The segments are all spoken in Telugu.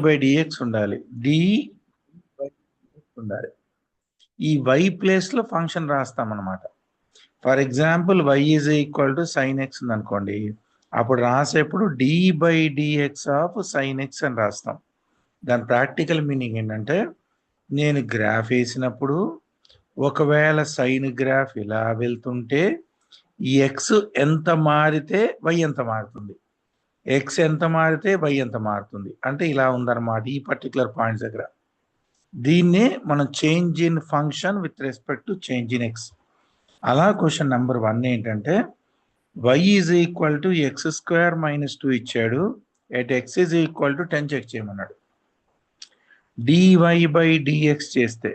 బై డిఎక్స్ ఉండాలి, డి బై ఉండాలి. ఈ వై ప్లేస్లో ఫంక్షన్ రాస్తాం అన్నమాట. For example Y is equal to sine X ఉంది అనుకోండి, అప్పుడు రాసేప్పుడు D by DX of sine X అని రాస్తాం. దాని ప్రాక్టికల్ మీనింగ్ ఏంటంటే, నేను గ్రాఫ్ వేసినప్పుడు ఒకవేళ సైన్ గ్రాఫ్ ఇలా వెళ్తుంటే ఎక్స్ ఎంత మారితే వై ఎంత మారుతుంది, ఎక్స్ ఎంత మారితే వై ఎంత మారుతుంది అంటే ఇలా ఉందన్నమాట ఈ పర్టికులర్ పాయింట్స్ దగ్గర. దీన్నే మనం change in function with respect to change in X. అలా క్వశ్చన్ నెంబర్ 1 ఏంటంటే y is equal to X square minus 2 ఇచ్చాడు, at X is equal to 10 check చేయమన్నాడు. dy బై dx చేస్తే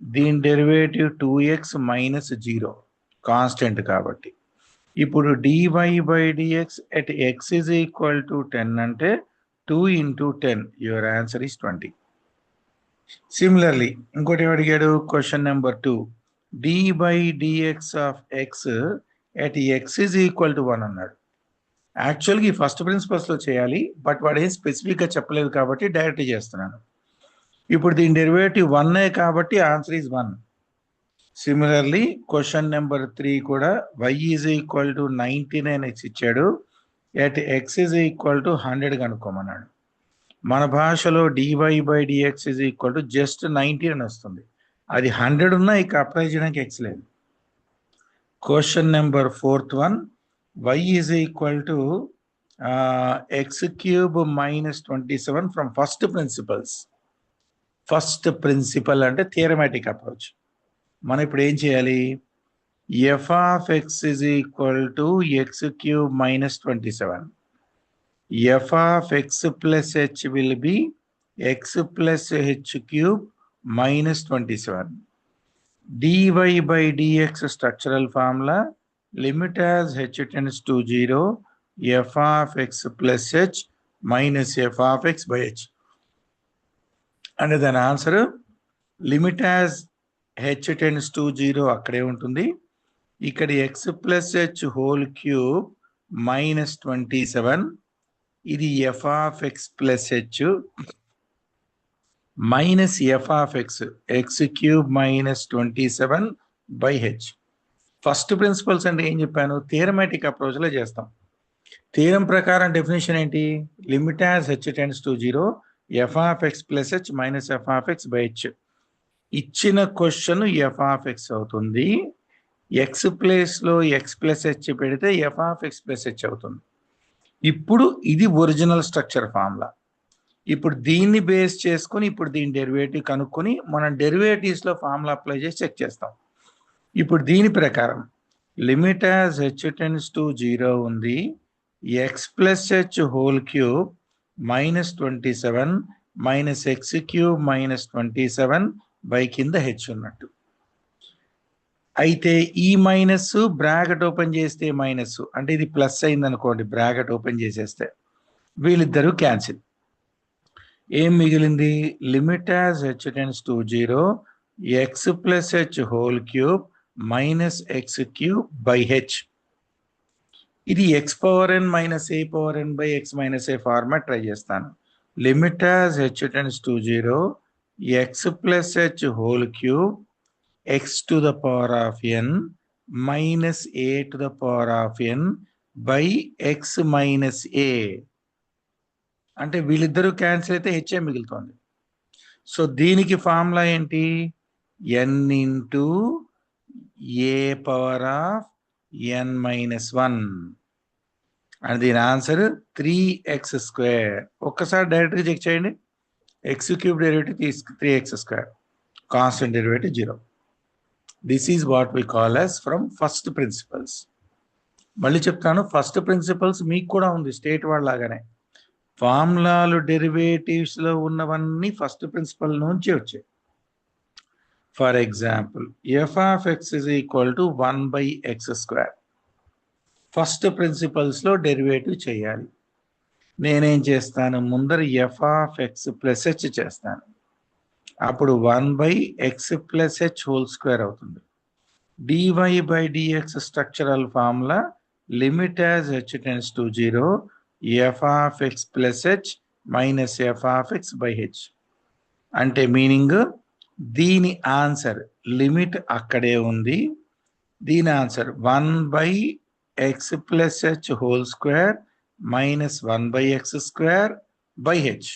దీని డెరివేటివ్ 2x మైనస్ 0 కాన్స్టెంట్ కాబట్టి. ఇప్పుడు dy by dx at x is equal to 10 అంటే 2 into 10, your answer is 20. Similarly ఇంకోటి అడిగాడు question number 2, dy by dx of x at x is equal to 1 అన్నాడు. యాక్చువల్గా ఈ ఫస్ట్ ప్రిన్సిపల్స్లో చేయాలి, బట్ వాడు ఏం స్పెసిఫిక్గా చెప్పలేదు కాబట్టి డైరెక్ట్ చేస్తున్నాను. ఇప్పుడు దీని డెరివేటివ్ 1 కాబట్టి answer is 1. Similarly question number 3 కూడా y is equal to 99x ఇచ్చాడు, at x is equal to 100 కనుక్కోమన్నాడు. మన భాషలో dy by dx is equal to just 90 అని వస్తుంది. అది 100 ఉన్నా ఇక అప్లై చేయడానికి x లేదు. Question number 4th one, y is equal to X cube minus 27 from first principles. First principle అంటే థియరమాటిక్ అప్రోచ్. మనం ఇప్పుడు ఏం చేయాలి, F of X is equal to X cube minus 27. F of X plus H will be X plus H cube minus 27. dy by dx structural formula, limit as h tends to 0, f of x plus h minus f of x by h. అంటే దాని answer limit as h tends to 0 అక్కడే ఉంటుంది, ఇక్కడ x plus H whole cube minus 27, ఇది F of X plus H minus F of X, X cube minus 27 by H. First principles అంటే ఏం చెప్పాను, థియరమాటిక్ అప్రోచ్లో చేస్తాం. థియరం ప్రకారం డెఫినేషన్ ఏంటి, limit as H tends to 0, F of X plus H minus F of X by H. ఇచ్చిన క్వశ్చన్ ఎఫ్ ఆఫ్ ఎక్స్ అవుతుంది, ఎక్స్ ప్లేస్లో ఎక్స్ ప్లస్ హెచ్ పెడితే F of X plus H అవుతుంది. ఇప్పుడు ఇది ఒరిజినల్ స్ట్రక్చర్ ఫార్ములా. ఇప్పుడు దీన్ని బేస్ చేసుకొని ఇప్పుడు దీని డెరివేటివ్ కనుక్కొని మనం డెరివేటివ్స్లో ఫార్ములా అప్లై చేసి చెక్ చేస్తాం. ఇప్పుడు దీని ప్రకారం limit as H tends to 0 ఉంది, X plus H whole cube minus 27 minus X cube minus 27 by కింద హెచ్ ఉన్నట్టు. అయితే ఈ మైనస్ బ్రాకెట్ ఓపెన్ చేస్తే మైనస్ అంటే ఇది ప్లస్ అయింది అనుకోండి, బ్రాకెట్ ఓపెన్ చేసేస్తే వీళ్ళిద్దరూ క్యాన్సిల్. ఏం మిగిలింది, limit as H tends to 0, X plus H whole cube minus X cube by H. ఇది X power N minus A power N by X minus A format try చేస్తాను. Limit as H tends to 0, X plus H whole cube X to the power of N minus A to the power of N by X minus A. అంటే వీళ్ళిద్దరూ క్యాన్సిల్ అయితే హెచ్ఏ మిగులుతుంది. సో దీనికి ఫార్ములా ఏంటి, N into A power of N minus 1 and దీని ఆన్సర్ 3x². ఒక్కసారి డైరెక్ట్గా చెక్ చేయండి, X cube derivative 3x², constant derivative 0. This is what we call as from first principles. మళ్ళీ చెప్తాను, ఫస్ట్ ప్రిన్సిపల్స్ మీకు కూడా ఉంది స్టేట్ వాళ్ళ లాగానే. ఫార్ములాలు డెరివేటివ్స్లో ఉన్నవన్నీ ఫస్ట్ ప్రిన్సిపల్ నుంచి వచ్చాయి. For example F of X is equal to 1/x². First ప్రిన్సిపల్స్లో డెరివేటివ్ చేయాలి. నేనేం చేస్తాను, ముందర F of X plus H చేస్తాను, అప్పుడు 1/x plus H whole square అవుతుంది. dy by dx structural formula, limit as H tends to 0, F of X plus H minus F of X by H. అంటే మీనింగ్ దీని ఆన్సర్ లిమిట్ అక్కడే ఉంది. దీని ఆన్సర్ 1/x+h whole square minus 1/x² by H.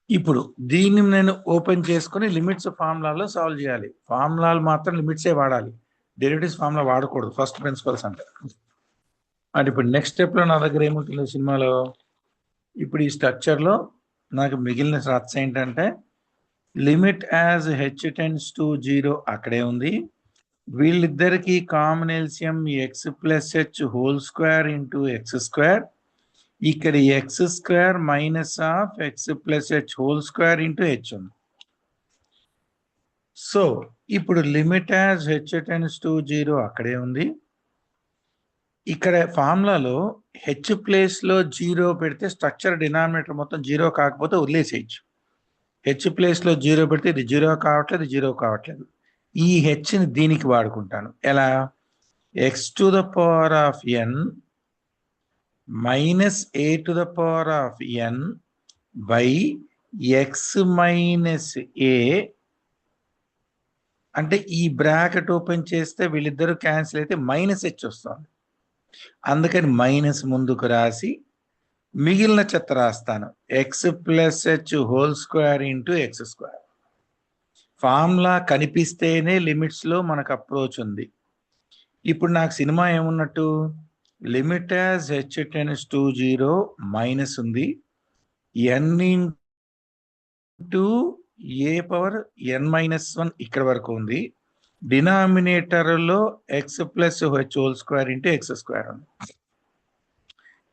ఇప్పుడు దీన్ని నేను ఓపెన్ చేసుకుని లిమిట్స్ ఫార్ములాలో సాల్వ్ చేయాలి. ఫార్ములాలు మాత్రం లిమిట్సే వాడాలి, డెరివేటివ్స్ ఫార్ములా వాడకూడదు. ఫస్ట్ ప్రిన్సిపల్స్ అంటే ఇప్పుడు నెక్స్ట్ స్టెప్లో నా దగ్గర ఏముంటుంది సినిమాలో, ఇప్పుడు ఈ స్ట్రక్చర్లో నాకు మిగిలిన రచ్చ ఏంటంటే limit as H tends to 0 అక్కడే ఉంది. వీళ్ళిద్దరికి common LCM x+h whole square into x². ఇక్కడ x² minus of x+h whole square into H ఉంది. సో ఇప్పుడు limit as H tends to 0 అక్కడే ఉంది. ఇక్కడ ఫార్ములాలో హెచ్ ప్లేస్లో 0 పెడితే స్ట్రక్చర్ డినామినేటర్ మొత్తం 0 కాకపోతే వదిలేసేయచ్చు. హెచ్ ప్లేస్లో 0 పెడితే ఇది 0 కావట్లేదు, 0 కావట్లేదు. ఈ హెచ్ని దీనికి వాడుకుంటాను. ఎలా? x⁴n minus a⁴n by x minus a. అంటే ఈ బ్రాకెట్ ఓపెన్ చేస్తే వీళ్ళిద్దరూ క్యాన్సిల్ అయితే మైనస్ హెచ్ వస్తుంది. అందుకని మైనస్ ముందుకు రాసి మిగిలిన చెత్త రాస్తాను. x+h whole square into x². Formula కనిపిస్తేనే లిమిట్స్లో మనకు అప్రోచ్ ఉంది. ఇప్పుడు నాకు సినిమా ఏమున్నట్టు, limit as H tends to 0 minus ఉంది, n ఇంటూ a⁴n−1 ఇక్కడ వరకు ఉంది. డినామినేటర్లో x+h whole square into x² ఉంది.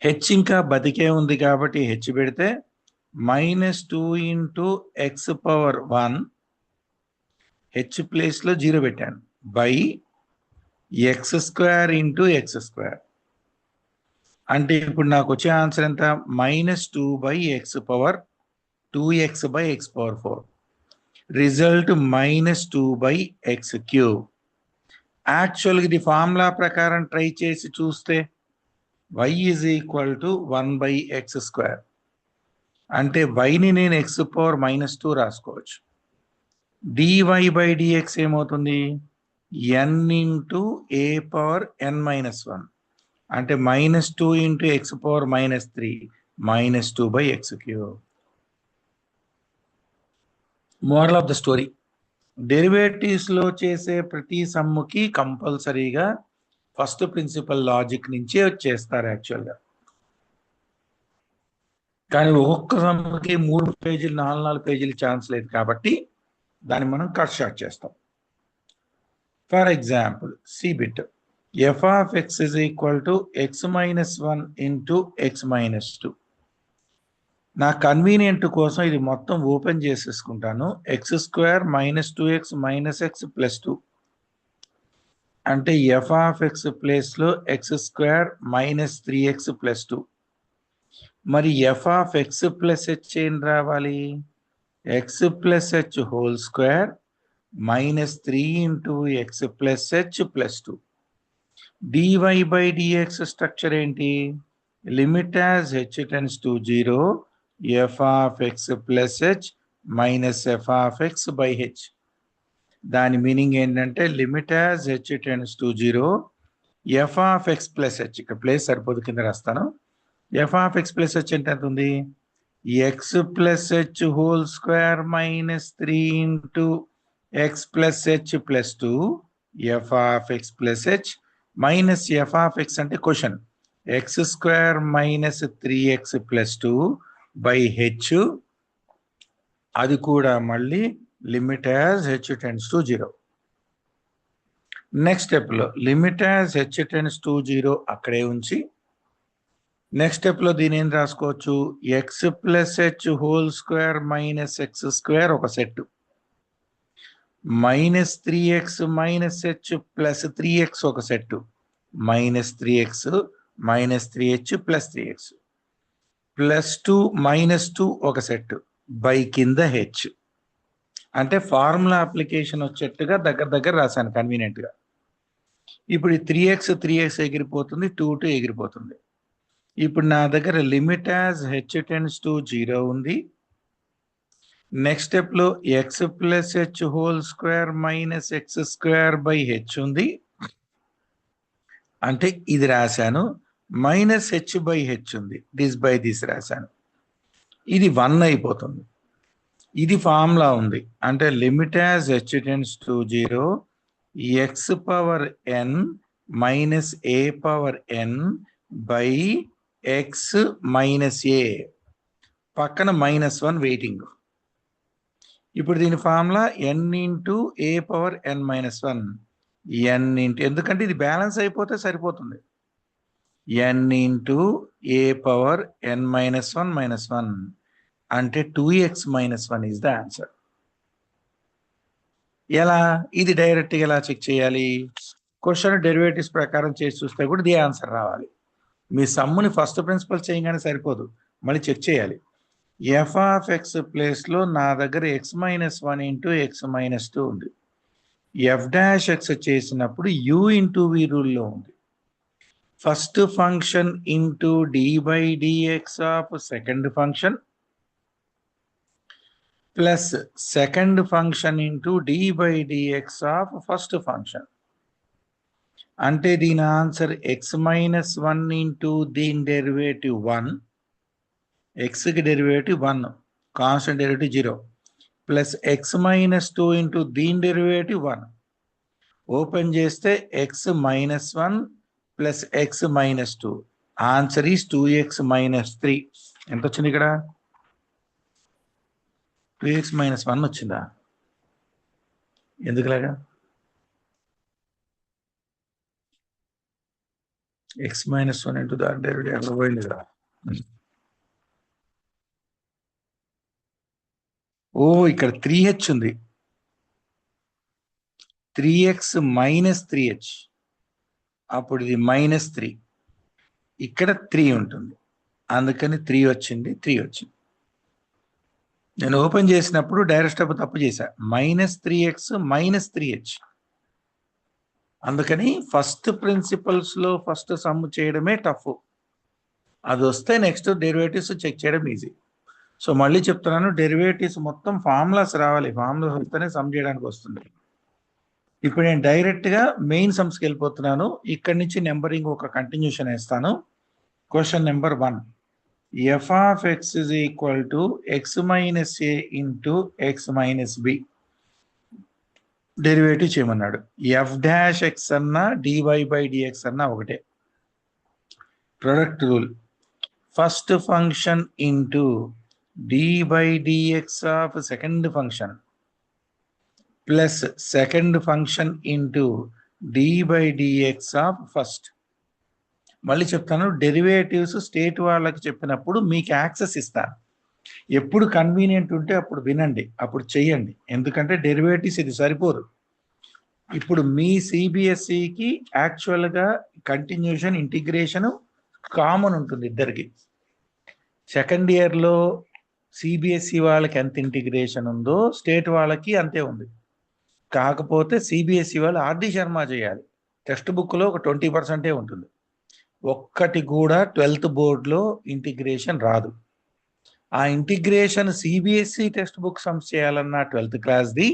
హెచ్ ఇంకా బతికే ఉంది కాబట్టి హెచ్ పెడితే -2 ఇంటూ x⁴1 హెచ్ ప్లేస్లో 0 పెట్టాను బై x² ఇంటూ x². అంటే ఇప్పుడు నాకు వచ్చే ఆన్సర్ ఎంత? -2/x⁴2x/x⁴. Result -2/x³. యాక్చువల్గా ఇది ఫార్ములా ప్రకారం ట్రై చేసి చూస్తే y is equal to 1/x². అంటే yని నేను x⁻−2 రాసుకోవచ్చు. dy/dx ఏమవుతుంది? n ఇంటూ a⁻n−1 అంటే -2 into x⁻−3 -2/x³. Moral of the story, డెరివేటివ్స్లో చేసే ప్రతి సమ్ముకి కంపల్సరీగా ఫస్ట్ ప్రిన్సిపల్ లాజిక్ నుంచే వచ్చేస్తారు యాక్చువల్గా. కానీ ఒక్కొక్క సమ్ముకి 3 పేజీలు 4 పేజీలు ఛాన్స్ లేదు కాబట్టి దాన్ని మనం కట్ షార్ట్ చేస్తాం. ఫర్ ఎగ్జాంపుల్ సి బిట్ f of x is equal to x-1 into x-2. నా కన్వీనియంట్ కోసం ఇది మొత్తం ఓపెన్ చేసేసుకుంటాను. x² -2x -x +2 అంటే f of x ప్లేస్లో x² -3x +2. మరి f of x plus h ఏం రావాలి? x+h whole square -3 into x +h +2. dy/dx structure ఏంటి? Limit as h tends to 0 f of x plus h minus f of x by h. దాని మీనింగ్ ఏంటంటే limit as h tends to 0 f of x plus h, ఇక్కడ ప్లేస్ సరిపోదు కింద రాస్తాను. f of x plus h ఎంత ఉంది? x+h whole square -3 into x +h +2 f of x plus h minus f of x అంటే question x² -3x +2 by h. అది కూడా మళ్ళీ limit as h tends to 0. Next స్టెప్లో limit as h tends to 0 అక్కడే ఉంచి నెక్స్ట్ స్టెప్లో దీని ఏం రాసుకోవచ్చు? x+h హోల్ స్క్వేర్ -x² ఒక set, -3x -h plus 3x ఒక set, -3x -3h plus 3x +2 -2 ఒక సెట్ బై కింద h. అంటే ఫార్ములా అప్లికేషన్ వచ్చేట్టుగా దగ్గర రాశాను కన్వీనియంట్గా. ఇప్పుడు 3x ఎగిరిపోతుంది, 2 ఎగిరిపోతుంది. ఇప్పుడు నా దగ్గర limit as h tends to 0 ఉంది. నెక్స్ట్ స్టెప్లో X plus H whole square minus X square by H ఉంది. అంటే ఇది రాశాను. మైనస్ హెచ్ బై హెచ్ ఉంది. దిస్ బై దిస్ రాశాను. ఇది 1 అయిపోతుంది. ఇది ఫార్ములా ఉంది. అంటే limit as h tends to 0 X power N minus A power N by X minus A, పక్కన -1 వెయిటింగ్. ఇప్పుడు దీని formula N into A power N -1, N into, ఎందుకంటే ఇది బ్యాలెన్స్ అయిపోతే సరిపోతుంది, ఎన్ ఇంటూ ఏ పవర్ ఎన్ -1 అంటే 2x - 1 ఈజ్ ద ఆన్సర్. ఎలా? ఇది డైరెక్ట్గా ఎలా చెక్ చేయాలి? క్వశ్చన్ డెరివేటివ్స్ ప్రకారం చేసి చూస్తే కూడా ఇదే ఆన్సర్ రావాలి. మీ సమ్ముని ఫస్ట్ ప్రిన్సిపల్ చేయగానే సరిపోదు, మళ్ళీ చెక్ చేయాలి. ఎఫ్ ఆఫ్ ఎక్స్ ప్లేస్లో నా దగ్గర x-1 ఇంటూ x-2 ఉంది. ఎఫ్ డాష్ ఎక్స్ చేసినప్పుడు u ఇంటూ v రూల్లో ఉంది. First function into D by DX of second function plus second function into D by DX of first function. అంటే దీని ఆన్సర్ x-1 ఇంటూ దీని డెరివేటివ్ 1, ఎక్స్కి derivative 1, constant derivative 0, plus x-2 into దీని డెరివేటివ్ 1. ఓపెన్ చేస్తే x-1 plus x-2, answer is 2x-3. ఎంత వచ్చింది ఇక్కడ? 2x-1 వచ్చిందా? ఎందుకులాగా? x-1 ఇంటూ దాని డెరివేటివ్ ఎక్కడ పోయింది కదా? ఓ, ఇక్కడ 3h ఉంది. 3x - 3h, అప్పుడు ఇది -3, ఇక్కడ 3 ఉంటుంది, అందుకని 3 వచ్చింది. నేను ఓపెన్ చేసినప్పుడు డైరెక్ట్ స్టెప్ తప్పు చేశా, -3x - 3h. అందుకని ఫస్ట్ ప్రిన్సిపల్స్లో ఫస్ట్ సమ్ చేయడమే టఫ్. అది వస్తే నెక్స్ట్ డెరివేటివ్స్ చెక్ చేయడం ఈజీ. సో మళ్ళీ చెప్తున్నాను, డెరివేటివ్స్ మొత్తం ఫార్ములాస్ రావాలి, ఫార్ములాస్ వస్తేనే సమ్ చేయడానికి వస్తుంది. ఇప్పుడు నేను డైరెక్ట్గా మెయిన్ సమ్స్కి వెళ్ళిపోతున్నాను. ఇక్కడి నుంచి నెంబరింగ్ ఒక కంటిన్యూషన్ వేస్తాను. Question number 1, F of X is equal to x-a into x-b. Derivative చేయమన్నాడు. ఎఫ్ డాష్ ఎక్స్ అన్నా డివై బై డిఎక్స్ అన్నా ఒకటే. Product rule, first function into D by DX of second function plus second function into D by DX of first. మళ్ళీ చెప్తాను, డెరివేటివ్స్ స్టేట్ వాళ్ళకి చెప్పినప్పుడు మీకు యాక్సెస్ ఇస్తాను. ఎప్పుడు కన్వీనియంట్ ఉంటే అప్పుడు వినండి, అప్పుడు చెయ్యండి. ఎందుకంటే డెరివేటివ్స్ ఇది సరిపోదు. ఇప్పుడు మీ సిబిఎస్ఈకి యాక్చువల్గా కంటిన్యూషన్ ఇంటిగ్రేషన్ కామన్ ఉంటుంది ఇద్దరికి. సెకండ్ ఇయర్లో సిబిఎస్ఈ వాళ్ళకి ఎంత ఇంటిగ్రేషన్ ఉందో స్టేట్ వాళ్ళకి అంతే ఉంది. కాకపోతే సిబిఎస్ఈ వాళ్ళు ఆర్డి శర్మ చేయాలి. టెక్స్ట్ బుక్లో ఒక 20% ఉంటుంది. ఒక్కటి కూడా 12th బోర్డులో ఇంటిగ్రేషన్ రాదు. ఆ integration CBSE text book sums చేయాలన్నా 12th క్లాస్ది,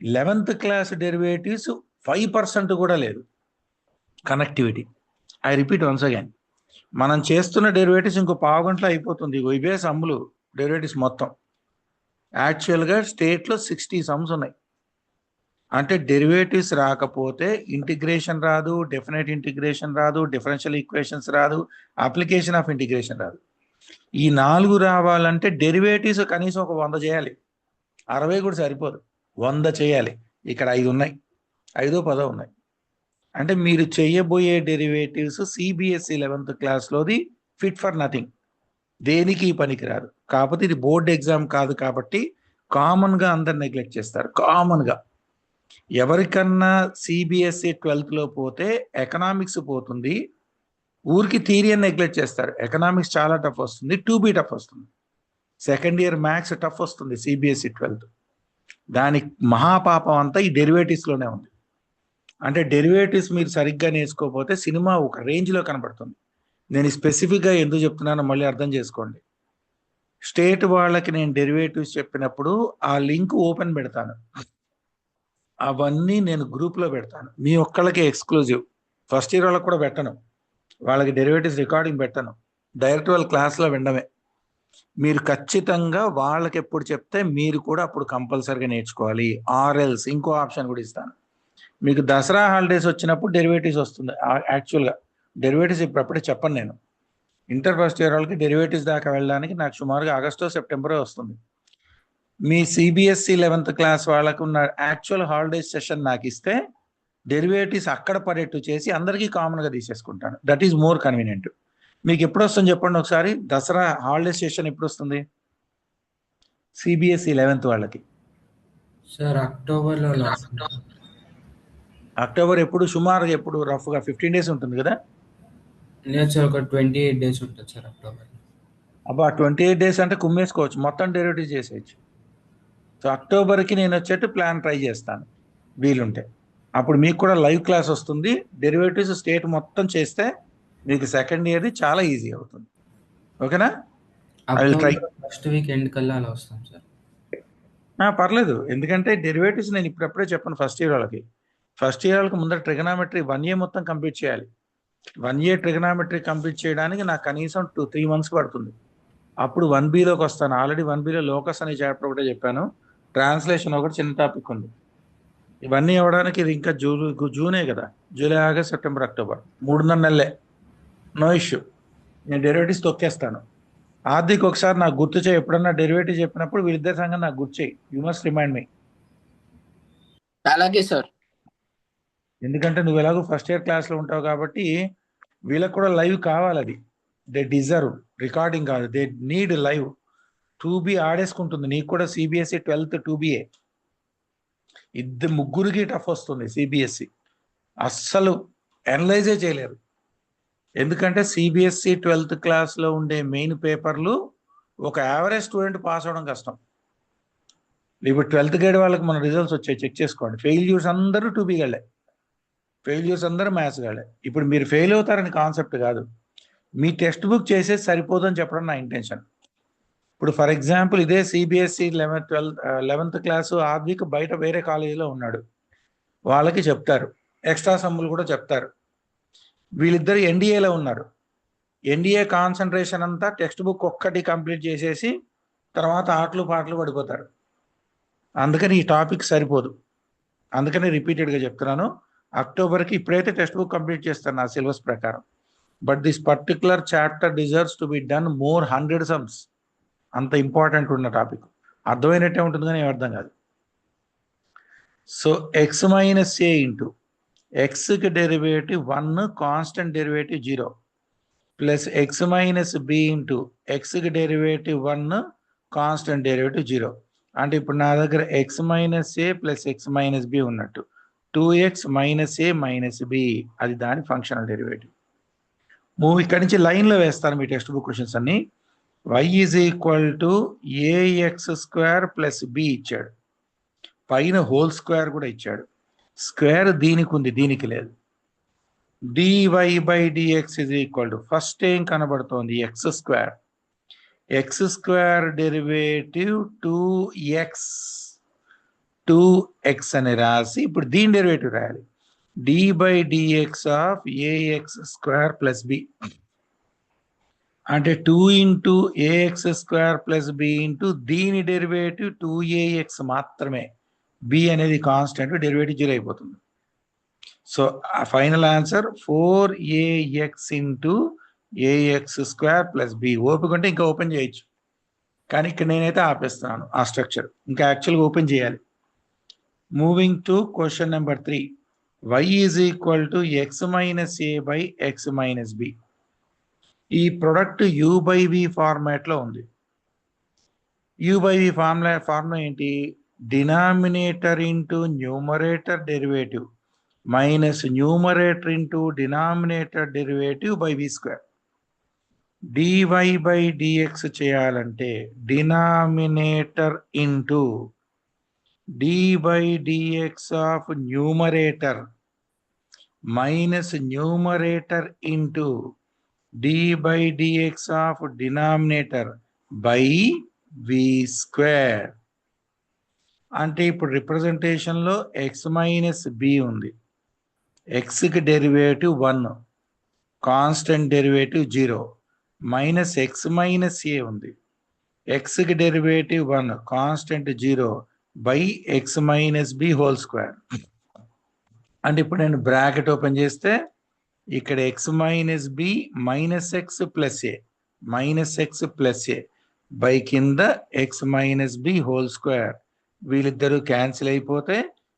11th క్లాస్ డెరివేటివ్స్ 5% కూడా లేదు connectivity. I repeat once again, మనం చేస్తున్న డెరివేటివ్స్ ఇంకో పావుగంటలో అయిపోతుంది. ఇవే సమ్ములు డెరివేటివ్స్ మొత్తం. యాక్చువల్గా స్టేట్లో 60 సమ్స్ ఉన్నాయి. అంటే డెరివేటివ్స్ రాకపోతే ఇంటిగ్రేషన్ రాదు, డెఫినెట్ ఇంటిగ్రేషన్ రాదు, డిఫరెన్షియల్ ఈక్వేషన్స్ రాదు, అప్లికేషన్ ఆఫ్ ఇంటిగ్రేషన్ రాదు. ఈ 4 రావాలంటే డెరివేటివ్స్ కనీసం ఒక 100 చేయాలి. 60 కూడా సరిపోదు, 100 చేయాలి. ఇక్కడ 5 ఉన్నాయి, 5-10 ఉన్నాయి. అంటే మీరు చేయబోయే డెరివేటివ్స్ సిబిఎస్ఈ 11th క్లాస్లోది ఫిట్ ఫర్ నథింగ్, దేనికి పనికిరాదు. కాకపోతే ఇది బోర్డ్ ఎగ్జామ్ కాదు కాబట్టి కామన్గా అందరు నెగ్లెక్ట్ చేస్తారు. కామన్గా ఎవరికన్నా సిబిఎస్ఈ 12th పోతే ఎకనామిక్స్ పోతుంది, ఊరికి థియరీ అని నెగ్లెక్ట్ చేస్తారు. ఎకనామిక్స్ చాలా టఫ్ వస్తుంది, 2B టఫ్ వస్తుంది. సెకండ్ ఇయర్ మ్యాథ్స్ టఫ్ వస్తుంది సిబిఎస్ఈ 12th. దానికి మహాపాపం అంతా ఈ డెరివేటివ్స్లోనే ఉంది. అంటే డెరివేటివ్స్ మీరు సరిగ్గా నేర్చుకోకపోతే సినిమా ఒక రేంజ్లో కనబడుతుంది. నేను స్పెసిఫిక్గా ఎందుకు చెప్తున్నానో మళ్ళీ అర్థం చేసుకోండి. స్టేట్ వాళ్ళకి నేను డెరివేటివ్స్ చెప్పినప్పుడు ఆ లింక్ ఓపెన్ పెడతాను, అవన్నీ నేను గ్రూప్లో పెడతాను. మీ ఒక్కళ్ళకి ఎక్స్క్లూజివ్, ఫస్ట్ ఇయర్ వాళ్ళకి కూడా పెట్టను, వాళ్ళకి డెరివేటివ్స్ రికార్డింగ్ పెట్టను, డైరెక్ట్ వాళ్ళ క్లాస్లో వినడమే. మీరు ఖచ్చితంగా వాళ్ళకి ఎప్పుడు చెప్తే మీరు కూడా అప్పుడు కంపల్సరీగా నేర్చుకోవాలి. ఆర్ఎల్స్ ఇంకో ఆప్షన్ కూడా ఇస్తాను, మీకు దసరా హాలిడేస్ వచ్చినప్పుడు డెరివేటివ్స్ వస్తుంది. యాక్చువల్గా డెరివేటివ్స్ ఇప్పుడు అప్పుడే చెప్పను నేను. ఇంటర్ ఫస్ట్ ఇయర్ వాళ్ళకి డెరివేటివ్స్ దాకా వెళ్ళడానికి నాకు సుమారుగా ఆగస్టో సెప్టెంబరే వస్తుంది. మీ సిబిఎస్ఈ 11th క్లాస్ వాళ్ళకు ఉన్న యాక్చువల్ హాలిడేస్ సెషన్ నాకు ఇస్తే డెరివేటివ్స్ అక్కడ పడేట్టు చేసి అందరికీ కామన్గా తీసేసుకుంటాను. That is more convenient. మీకు ఎప్పుడు వస్తుంది చెప్పండి ఒకసారి, దసరా హాలిడే సెషన్ ఎప్పుడు వస్తుంది సిబిఎస్ఈ 11th వాళ్ళకి? సార్ అక్టోబర్లో లాస్ట్. అక్టోబర్ ఎప్పుడు సుమారుగా, ఎప్పుడు రఫ్గా 15 days ఉంటుంది కదా? లేదు సార్, ఒక 28 days ఉంటుంది సార్ అక్టోబర్. అబ్బా 28 days అంటే కుమ్మేసుకోవచ్చు, మొత్తం డెరివేటివ్ చేసేయచ్చు. సో అక్టోబర్కి నేను వచ్చేట్టు ప్లాన్ ట్రై చేస్తాను వీలుంటే. అప్పుడు మీకు కూడా లైవ్ క్లాస్ వస్తుంది, డెరివేటివ్స్ స్టేట్ మొత్తం చేస్తే మీకు సెకండ్ ఇయర్ది చాలా ఈజీ అవుతుంది. ఓకేనా? I will try. First week end కల్లా అలా వస్తాం సార్. పర్లేదు, ఎందుకంటే డెరివేటివ్స్ నేను ఇప్పుడప్పుడే చెప్పాను ఫస్ట్ ఇయర్ వాళ్ళకి. ఫస్ట్ ఇయర్ వాళ్ళకి ముందర ట్రిగనామెట్రీ 1 year మొత్తం కంప్లీట్ చేయాలి. 1 year ట్రిగనామెట్రీ కంప్లీట్ చేయడానికి నాకు కనీసం 2-3 months పడుతుంది. అప్పుడు 1Bలోకి వస్తాను. ఆల్రెడీ 1Bలో లోకస్ అనే చాప్టర్ ఒకటే చెప్పాను, ట్రాన్స్లేషన్ ఒకటి చిన్న టాపిక్ ఉంది. ఇవన్నీ అవ్వడానికి ఇది ఇంకా జూనే కదా, జూలై ఆగస్ట్ సెప్టెంబర్ అక్టోబర్ 3.5 నెలలే. నో ఇష్యూ, నేను డెరివేటివ్స్ తొక్కేస్తాను. ఆర్థిక్ ఒకసారి నాకు గుర్తు చేయి, ఎప్పుడన్నా డెరివేటివ్ చెప్పినప్పుడు వీళ్ళిద్దరి సంగతి నాకు గుర్తు చేయి. You must remind me. అలాగే సార్. ఎందుకంటే నువ్వు ఎలాగో ఫస్ట్ ఇయర్ క్లాస్లో ఉంటావు కాబట్టి వీళ్ళకి కూడా లైవ్ కావాలి. అది దే డిజర్వ్, రికార్డింగ్ కాదు, దే నీడ్ లైవ్. 2B ఆడేసుకుంటుంది నీకు కూడా. సిబిఎస్ఈ 12th 2BA ముగ్గురికి టఫ్ వస్తుంది. సిబిఎస్ఈ అస్సలు అనలైజే చేయలేరు, ఎందుకంటే సిబిఎస్ఈ 12th క్లాస్లో ఉండే మెయిన్ పేపర్లు ఒక యావరేజ్ స్టూడెంట్ పాస్ అవడం కష్టం. ఇప్పుడు 12th grade వాళ్ళకి మన రిజల్ట్స్ వచ్చాయి, చెక్ చేసుకోండి. ఫెయిల్యూర్స్ అందరూ 2B గళ్ళే, ఫెయిల్యూర్స్ అందరూ మ్యాథ్స్ గళ్ళే. ఇప్పుడు మీరు ఫెయిల్ అవుతారని కాన్సెప్ట్ కాదు, మీ టెక్స్ట్ బుక్ చేసేసి సరిపోదని చెప్పడం నా ఇంటెన్షన్. ఇప్పుడు ఫర్ ఎగ్జాంపుల్ ఇదే సిబిఎస్ఈ 11th క్లాసు ఆర్థిక బయట వేరే కాలేజీలో ఉన్నాడు, వాళ్ళకి చెప్తారు, ఎక్స్ట్రా సమ్ములు కూడా చెప్తారు. వీళ్ళిద్దరు ఎన్డీఏలో ఉన్నారు, ఎన్డీఏ కాన్సన్ట్రేషన్ అంతా టెక్స్ట్ బుక్ ఒక్కటి కంప్లీట్ చేసేసి తర్వాత ఆటలు పాటలు పడిపోతారు. అందుకని ఈ టాపిక్ సరిపోదు, అందుకని రిపీటెడ్గా చెప్తున్నాను. అక్టోబర్కి ఇప్పుడైతే టెక్స్ట్ బుక్ కంప్లీట్ చేస్తాను నా సిలబస్ ప్రకారం, but this particular chapter deserves to be done more 100 sums. అంత ఇంపార్టెంట్ ఉన్న టాపిక్, అర్థమైనట్టే ఉంటుంది కానీ ఏం అర్థం కాదు. So x minus A into ఎక్స్కి derivative 1, constant derivative 0, plus x minus B into ఎక్స్కి డెరివేటివ్ 1, కాన్స్టెంట్ డెరివేటివ్ 0. అంటే ఇప్పుడు నా దగ్గర x minus A plus x minus B ఉన్నట్టు, 2x మైనస్ ఏ మైనస్ బి, అది దాని ఫంక్షనల్ డెరివేటివ్. ఇక్కడి నుంచి లైన్లో వేస్తాను మీ టెక్స్ట్ బుక్ క్వశ్చన్స్ అన్ని. y is equal to ax² plus B ఇచ్చాడు, పైన హోల్ స్క్వేర్ కూడా ఇచ్చాడు. స్క్వేర్ దీనికి ఉంది, దీనికి లేదు. dy by dx is equal to, first ఏం కనబడుతోంది, x², x² డెరివేటివ్ 2x అని రాసి ఇప్పుడు దీని డెరివేటివ్ రాయాలి, dy by dx of ax² plus B, అంటే 2 into ax² plus B into దీని డెరివేటివ్ 2ax మాత్రమే, బి అనేది కాన్స్టెంట్, డెరివేటివ్ 0 అయిపోతుంది. So final answer 4ax into ax² plus B. ఓపిక ఉంటే ఇంకా ఓపెన్ చేయొచ్చు, కానీ ఇక్కడ నేనైతే ఆపేస్తున్నాను ఆ స్ట్రక్చర్, ఇంకా యాక్చువల్గా ఓపెన్ చేయాలి. Moving to question number 3, y is equal to x minus A by x minus B. ఈ ప్రొడక్ట్ u బై v ఫార్మాట్లో ఉంది. u బై v ఫార్ములా ఏంటి, denominator into numerator derivative minus numerator into denominator derivative by v². dy by dx చేయాలంటే denominator into dy by dx of numerator minus numerator into D by DX of denominator by V square. అంటే ఇప్పుడు రిప్రజెంటేషన్ లో ఎక్స్ మైనస్ బి ఉంది, ఎక్స్కి derivative 1, constant derivative 0, minus X minus A ఉంది, ఎక్స్కి derivative 1, constant 0 by X minus B whole square. అంటే ఇప్పుడు నేను బ్రాకెట్ ఓపెన్ చేస్తే ఇక్కడ X minus B minus X plus A, minus X plus A by కింద X minus B whole square. వీళ్ళిద్దరూ క్యాన్సిల్ అయిపోతే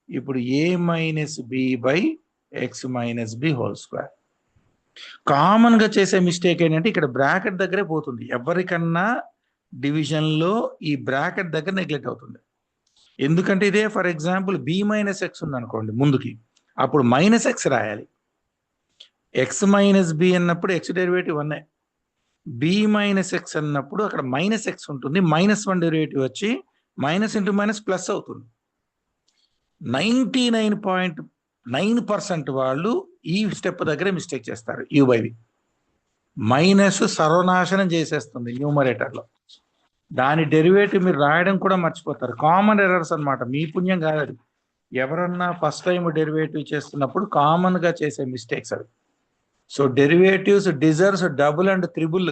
ఇప్పుడు A minus B by X minus B whole square. Common గా చేసే మిస్టేక్ ఏంటంటే ఇక్కడ బ్రాకెట్ దగ్గరే పోతుంది. ఎవరికన్నా డివిజన్ లో ఈ బ్రాకెట్ దగ్గర నెగ్లెక్ట్ అవుతుంది. ఎందుకంటే ఇదే for example B minus X ఉంది అనుకోండి ముందుకి, అప్పుడు మైనస్ ఎక్స్ రాయాలి. ఎక్స్ మైనస్ బి అన్నప్పుడు X derivative 1, B minus X అన్నప్పుడు అక్కడ మైనస్ ఎక్స్ ఉంటుంది, -1 డెరివేటివ్ వచ్చి మైనస్ ఇంటూ మైనస్ ప్లస్ అవుతుంది. 99.9% వాళ్ళు ఈ స్టెప్ దగ్గరే మిస్టేక్ చేస్తారు. యూ బై వి మైనస్ సర్వనాశనం చేసేస్తుంది న్యూమరేటర్లో. దాని డెరివేటివ్ మీరు రాయడం కూడా మర్చిపోతారు. కామన్ ఎర్రర్స్ అన్నమాట, మీ పుణ్యం కాదు అది. ఎవరన్నా ఫస్ట్ టైం డెరివేటివ్ చేస్తున్నప్పుడు కామన్ గా చేసే మిస్టేక్స్ అవి. So derivatives deserves double and triple.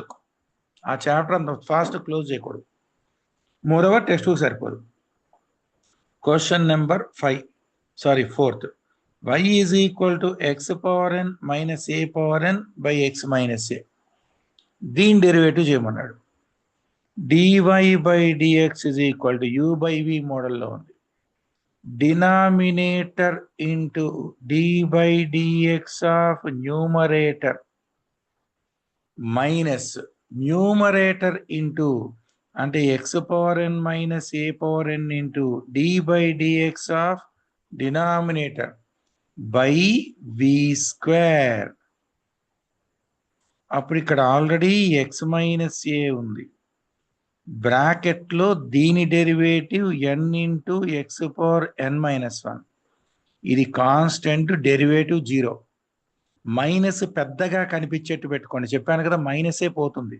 ఆ చాప్టర్ అంత ఫాస్ట్ క్లోజ్ చేయకూడదు. మోరోవర్ టెక్స్ట్ బుక్ సరిపోదు. Question number 4th. y is equal to x power n minus a power n by x minus a. దీని డెరివేటివ్ చేయమన్నాడు. dy by dx is equal to u by v మోడల్లో ఉంది. Denominator into dy by dx of numerator minus numerator into అంటే X power N minus A power N into D by DX of denominator by V square. అప్పుడు ఇక్కడ ఆల్రెడీ ఎక్స్ మైనస్ ఏ ఉంది, బ్రాకెట్ లో దీని డెరివేటివ్ ఎన్ into X power N minus 1, ఇది కాన్స్టెంట్ డెరివేటివ్ 0. మైనస్ పెద్దగా కనిపించేట్టు పెట్టుకోండి, చెప్పాను కదా మైనసే పోతుంది.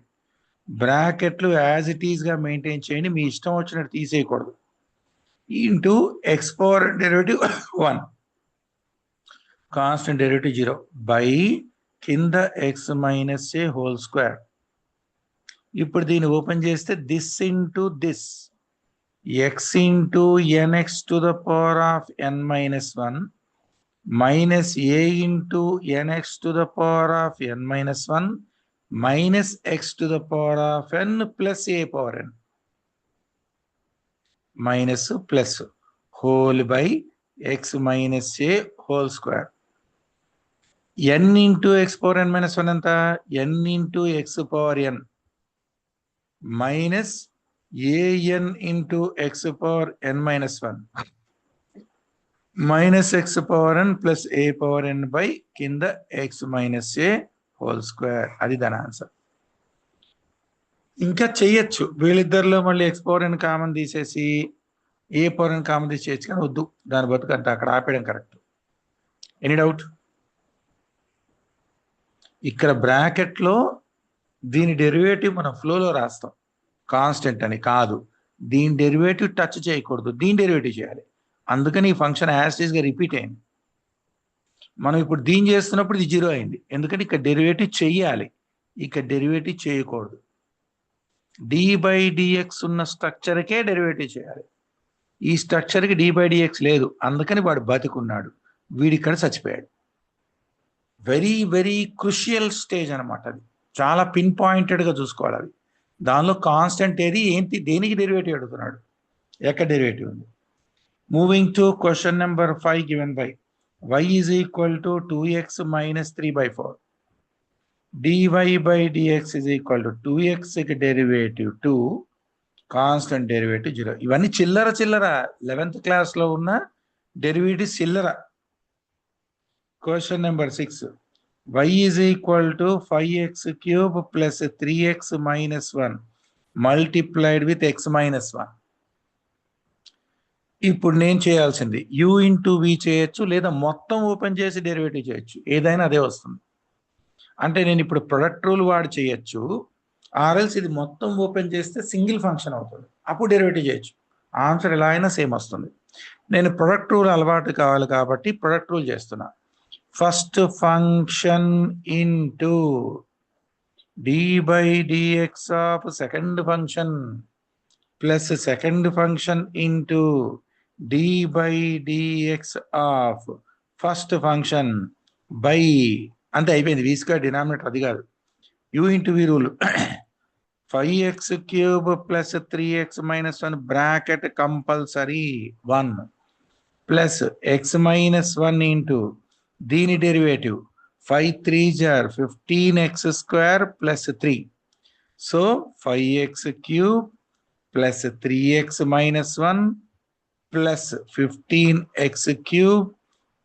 బ్రాకెట్లు యాజ్ ఇట్ ఈస్ గా మెయింటైన్ చేయండి, మీ ఇష్టం వచ్చినట్టు తీసేయకూడదు. Into X power derivative 1, constant derivative 0 by కింద X minus A whole square. ఇప్పుడు దీన్ని ఓపెన్ చేస్తే this into this, X into NX to the power of N minus 1 minus A into NX to the power of N minus 1 minus X to the power of N plus A power N minus plus whole by X minus A whole square. N into X power N minus 1 ఎంత, N into X power N minus AN into X power N minus 1 minus X power N plus A power N by కింద X minus A whole square. అది దాని ఆన్సర్. ఇంకా చెయ్యొచ్చు వీళ్ళిద్దరిలో, మళ్ళీ ఎక్స్ పవర్ ఎన్ కామన్ తీసేసి ఏ పవర్ ఎన్ కామన్ తీసేయచ్చు, కానీ వద్దు, దాని బతుకు అంటే అక్కడ ఆపేయడం కరెక్ట్. Any doubt? ఇక్కడ బ్రాకెట్ లో దీని డెరివేటివ్ మనం ఫ్లోలో రాస్తాం, కాన్స్టెంట్ అని కాదు. దీని డెరివేటివ్ టచ్ చేయకూడదు, దీని డెరివేటివ్ చేయాలి. అందుకని ఈ ఫంక్షన్ యాజ్ గా రిపీట్ అయింది. మనం ఇప్పుడు దీన్ని చేస్తున్నప్పుడు ఇది 0 అయింది, ఎందుకంటే ఇక్కడ డెరివేటివ్ చెయ్యాలి, ఇక్కడ డెరివేటివ్ చేయకూడదు. డి బై డిఎక్స్ ఉన్న స్ట్రక్చర్కే డెరివేటివ్ చేయాలి. ఈ స్ట్రక్చర్కి డి బై డిఎక్స్ లేదు, అందుకని వాడు బతికున్నాడు, వీడిక్కడ చచ్చిపోయాడు. వెరీ వెరీ క్రుషియల్ స్టేజ్ అనమాట అది, చాలా పిన్ పాయింటెడ్గా చూసుకోవాలి అది. దానిలో కాన్స్టెంట్ ఏది ఏంటి, దేనికి డెరివేటివ్ అడుగుతున్నాడు, ఎక్కడ డెరివేటివ్ ఉంది. Moving to question number 5 given by y is equal to 2x minus 3/4. dy by dx is equal to 2x derivative 2, constant derivative 0. ఇవన్నీ చిల్లర 11th క్లాస్ లో ఉన్న డెరివేటివ్ చిల్లర. Question number 6, y is equal to 5x cube plus 3x minus 1 multiplied with x minus 1. ఇప్పుడు నేను చేయాల్సింది u ఇంటూ v చేయొచ్చు, లేదా మొత్తం ఓపెన్ చేసి డెరివేటివ్ చేయొచ్చు, ఏదైనా అదే వస్తుంది. అంటే నేను ఇప్పుడు ప్రొడక్ట్ రూల్ వాడి చేయొచ్చు, ఆర్ఎల్స్ ఇది మొత్తం ఓపెన్ చేస్తే సింగిల్ ఫంక్షన్ అవుతుంది, అప్పుడు డెరివేటివ్ చేయొచ్చు. ఆన్సర్ ఎలా అయినా సేమ్ వస్తుంది. నేను ప్రొడక్ట్ రూల్ అలవాటు కావాలి కాబట్టి ప్రొడక్ట్ రూల్ చేస్తున్నా. First function into dy by dx of second function plus second function into dy by dx of first function by అంతే అయిపోయింది. v స్క్వేర్ డినామినేటర్ అది కాదు, u into v rule. 5x cube plus 3x minus 1 bracket compulsory 1 plus x minus 1 into దీని డెరివేటివ్ 5 3 జార్ 15x square plus 3. So 5x cube plus 3x minus 1 plus 15x cube